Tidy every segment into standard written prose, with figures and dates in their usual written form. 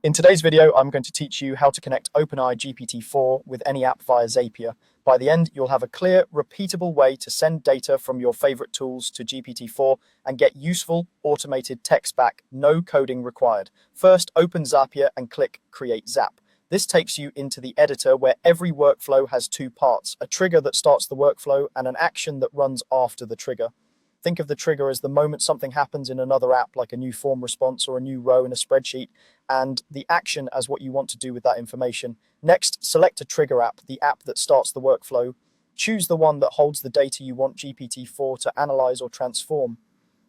In today's video, I'm going to teach you how to connect OpenAI GPT-4 with any app via Zapier. By the end, you'll have a clear, repeatable way to send data from your favorite tools to GPT-4 and get useful, automated text back, no coding required. First, open Zapier and click Create Zap. This takes you into the editor where every workflow has two parts, a trigger that starts the workflow and an action that runs after the trigger. Think of the trigger as the moment something happens in another app, like a new form response or a new row in a spreadsheet, and the action as what you want to do with that information. Next, select a trigger app, the app that starts the workflow. Choose the one that holds the data you want GPT-4 to analyze or transform.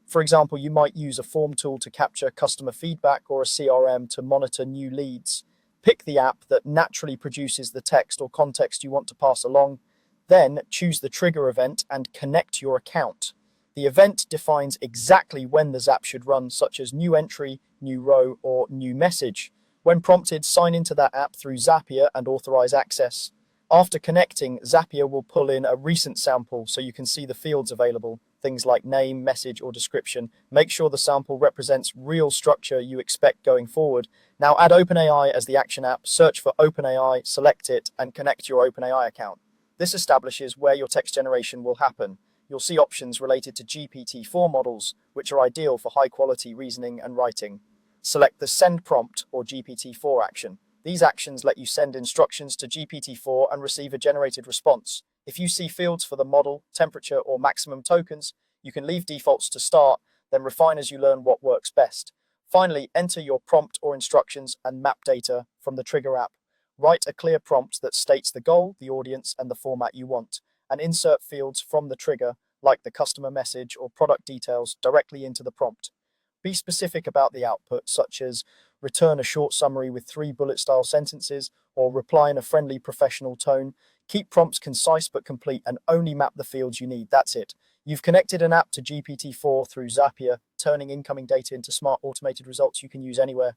For example, you might use a form tool to capture customer feedback or a CRM to monitor new leads. Pick the app that naturally produces the text or context you want to pass along. Then choose the trigger event and connect your account. The event defines exactly when the Zap should run, such as new entry, new row, or new message. When prompted, sign into that app through Zapier and authorize access. After connecting, Zapier will pull in a recent sample so you can see the fields available, things like name, message, or description. Make sure the sample represents real structure you expect going forward. Now add OpenAI as the action app, search for OpenAI, select it, and connect your OpenAI account. This establishes where your text generation will happen. You'll see options related to GPT-4 models, which are ideal for high-quality reasoning and writing. Select the Send Prompt or GPT-4 action. These actions let you send instructions to GPT-4 and receive a generated response. If you see fields for the model, temperature, or maximum tokens, you can leave defaults to start, then refine as you learn what works best. Finally, enter your prompt or instructions and map data from the Trigger app. Write a clear prompt that states the goal, the audience, and the format you want, and insert fields from the trigger, like the customer message or product details, directly into the prompt. Be specific about the output, such as return a short summary with 3 bullet-style sentences or reply in a friendly, professional tone. Keep prompts concise but complete and only map the fields you need. That's it. You've connected an app to GPT-4 through Zapier, turning incoming data into smart automated results you can use anywhere.